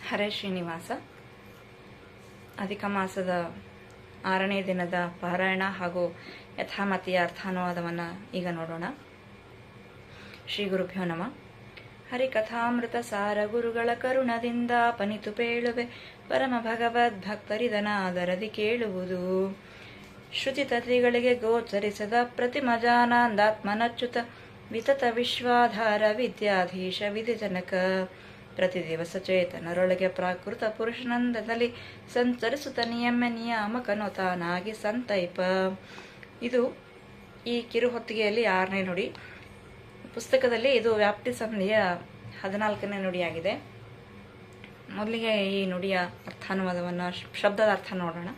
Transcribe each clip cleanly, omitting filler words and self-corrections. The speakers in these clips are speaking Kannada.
ಹರೇ ಶ್ರೀನಿವಾಸ. ಅಧಿಕ ಮಾಸದ 6ನೇ ದಿನದ ಪಾರಾಯಣ ಹಾಗೂ ಯಥಾಮತಿಯ ಅರ್ಥಾನುವಾದವನ್ನು ಈಗ ನೋಡೋಣ. ಶ್ರೀ ಗುರುಭ್ಯೋ ನಮಃ. ಹರಿಕಥಾಮೃತ ಸಾರ ಗುರುಗಳ ಕರುಣದಿಂದ ಪನಿತು ಪೇಳುವೆ ಪರಮ ಭಗವದ್ ಭಕ್ತರಿದನಾದರದಿ ಕೇಳುವುದು. ಶ್ರುತಿ ತತ್ರಿಗಳಿಗೆ ಗೋಚರಿಸದ ಪ್ರತಿಮಜಾನಂದಾತ್ಮನಚ್ಯುತ ವಿತತ ವಿಶ್ವಾಧಾರ ವಿದ್ಯಾಧೀಶ ವಿಧಿಜನಕ ಪ್ರತಿ ದಿವಸ ಚೇತನರೊಳಗೆ ಪ್ರಾಕೃತ ಪುರುಷನಂದದಲ್ಲಿ ಸಂಚರಿಸುತ್ತ ನಿಯಾಮಕನೋ ತಾನಾಗಿ ಸಂತೈಪ. ಇದು ಈ ಕಿರುಹೊತ್ತಿಗೆಯಲ್ಲಿ 6ನೇ ನುಡಿ. ಪುಸ್ತಕದಲ್ಲಿ ಇದು ವ್ಯಾಪ್ತಿ ಸಂಧಿಯ 14ನೇ ನುಡಿಯಾಗಿದೆ. ಮೊದಲಿಗೆ ಈ ನುಡಿಯ ಅರ್ಥಾನುವಾದವನ್ನು, ಶಬ್ದದ ಅರ್ಥ ನೋಡೋಣ.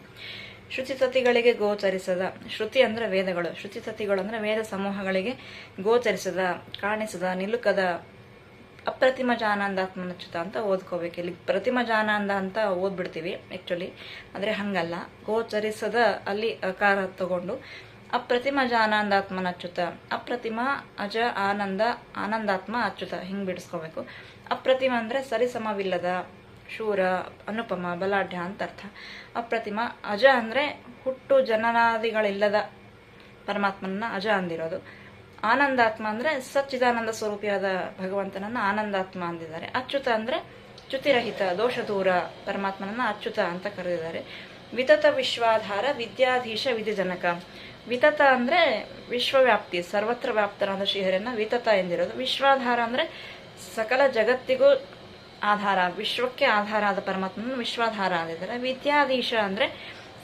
ಶ್ರುತಿತತಿಗಳಿಗೆ ಗೋಚರಿಸದ, ಶ್ರುತಿ ಅಂದರೆ ವೇದಗಳು, ಶ್ರುತಿತತಿಗಳು ಅಂದರೆ ವೇದ ಸಮೂಹಗಳಿಗೆ ಗೋಚರಿಸದ, ಕಾಣಿಸದ, ನಿಲುಕದ ಅಪ್ರತಿಮ ಜಾನಾಂದಾತ್ಮನಚ್ಯುತ ಅಂತ ಓದ್ಕೋಬೇಕು. ಇಲ್ಲಿ ಪ್ರತಿಮ ಜಾನಾಂದ ಅಂತ ಓದ್ಬಿಡ್ತೀವಿ ಆ್ಯಕ್ಚುಲಿ, ಆದರೆ ಹಂಗಲ್ಲ. ಗೋಚರಿಸದ ಅಲ್ಲಿ ಅಕಾರ ತಗೊಂಡು ಅಪ್ರತಿಮ ಜಾನಾಂದಾತ್ಮನಚ್ಯುತ, ಅಪ್ರತಿಮ ಅಜ ಆನಂದ ಆನಂದಾತ್ಮ ಅಚ್ಯುತ ಹಿಂಗೆ ಬಿಡಿಸ್ಕೋಬೇಕು. ಅಪ್ರತಿಮ ಅಂದರೆ ಸರಿಸಮವಿಲ್ಲದ, ಶೂರ, ಅನುಪಮ, ಬಲಾಢ್ಯ ಅಂತ ಅರ್ಥ. ಅಪ್ರತಿಮ. ಅಜ ಅಂದರೆ ಹುಟ್ಟು ಜನನಾದಿಗಳಿಲ್ಲದ ಪರಮಾತ್ಮನನ್ನ ಅಜ ಅಂದಿರೋದು. ಆನಂದಾತ್ಮ ಅಂದರೆ ಸಚ್ಚಿದಾನಂದ ಸ್ವರೂಪಿಯಾದ ಭಗವಂತನನ್ನ ಆನಂದಾತ್ಮ ಅಂದಿದ್ದಾರೆ. ಅಚ್ಯುತ ಅಂದರೆ ಚ್ಯುತಿರಹಿತ, ದೋಷ ದೂರ ಪರಮಾತ್ಮನನ್ನ ಅಚ್ಯುತ ಅಂತ ಕರೆದಿದ್ದಾರೆ. ವಿತತ ವಿಶ್ವಾಧಾರ ವಿದ್ಯಾಧೀಶ ವಿಧಿಜನಕ. ವಿತತ ಅಂದರೆ ವಿಶ್ವವ್ಯಾಪ್ತಿ, ಸರ್ವತ್ರ ವ್ಯಾಪ್ತರಾದ ಶ್ರೀಹರಿಯನ್ನ ವಿತತ ಎಂದಿರೋದು. ವಿಶ್ವಾಧಾರ ಅಂದರೆ ಸಕಲ ಜಗತ್ತಿಗೂ ಆಧಾರ, ವಿಶ್ವಕ್ಕೆ ಆಧಾರ ಆದ ಪರಮಾತ್ಮನ ವಿಶ್ವಾಧಾರ ಅಂದಿದ್ದಾರೆ. ವಿದ್ಯಾಧೀಶ ಅಂದರೆ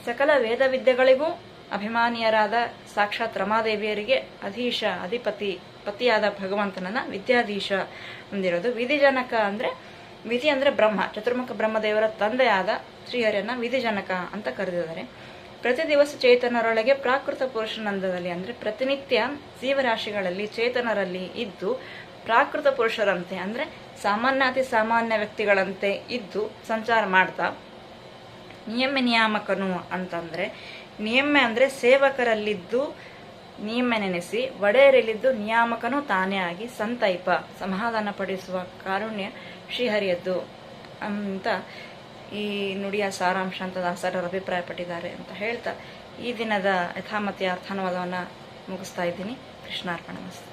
ಸಕಲ ವೇದ ವಿದ್ಯೆಗಳಿಗೂ ಅಭಿಮಾನಿಯರಾದ ಸಾಕ್ಷಾತ್ ರಮಾದೇವಿಯರಿಗೆ ಅಧೀಶ, ಅಧಿಪತಿ, ಪತಿಯಾದ ಭಗವಂತನನ್ನ ವಿದ್ಯಾಧೀಶ ಅಂದಿರೋದು. ವಿಧಿಜನಕ ಅಂದರೆ, ವಿಧಿ ಅಂದರೆ ಬ್ರಹ್ಮ, ಚತುರ್ಮುಖ ಬ್ರಹ್ಮದೇವರ ತಂದೆಯಾದ ಶ್ರೀಹರಿಯನ್ನ ವಿಧಿಜನಕ ಅಂತ ಕರೆದಿದ್ದಾರೆ. ಪ್ರತಿ ದಿವಸ ಚೇತನರೊಳಗೆ ಪ್ರಾಕೃತ ಪುರುಷನಂದದಲ್ಲಿ ಅಂದರೆ ಪ್ರತಿನಿತ್ಯ ಜೀವರಾಶಿಗಳಲ್ಲಿ ಚೇತನರಲ್ಲಿ ಇದ್ದು ಪ್ರಾಕೃತ ಪುರುಷರಂತೆ ಅಂದರೆ ಸಾಮಾನ್ಯಾತಿ ಸಾಮಾನ್ಯ ವ್ಯಕ್ತಿಗಳಂತೆ ಇದ್ದು ಸಂಚಾರ ಮಾಡ್ತಾ ನಿಯಾಮಕನು ಅಂತಂದರೆ, ನಿಯಮ ಅಂದರೆ ಸೇವಕರಲ್ಲಿದ್ದು ನಿಯಮ ನೆನೆಸಿ, ಒಡೆಯರಲ್ಲಿದ್ದು ನಿಯಾಮಕನು ತಾನೇ ಆಗಿ ಸಂತೈಪ ಸಮಾಧಾನ ಪಡಿಸುವ ಕಾರುಣ್ಯ ಶ್ರೀಹರಿಯದ್ದು ಅಂತ ಈ ನುಡಿಯ ಸಾರಾಂಶ ಅಂತ ದಾಸರರು ಅಭಿಪ್ರಾಯಪಟ್ಟಿದ್ದಾರೆ ಅಂತ ಹೇಳ್ತಾ ಈ ದಿನದ ಯಥಾಮತಿಯ ಅರ್ಥಾನುವಾದವನ್ನು ಮುಗಿಸ್ತಾ ಇದ್ದೀನಿ. ಕೃಷ್ಣಾರ್ಪಣ ಮಸ್ತು.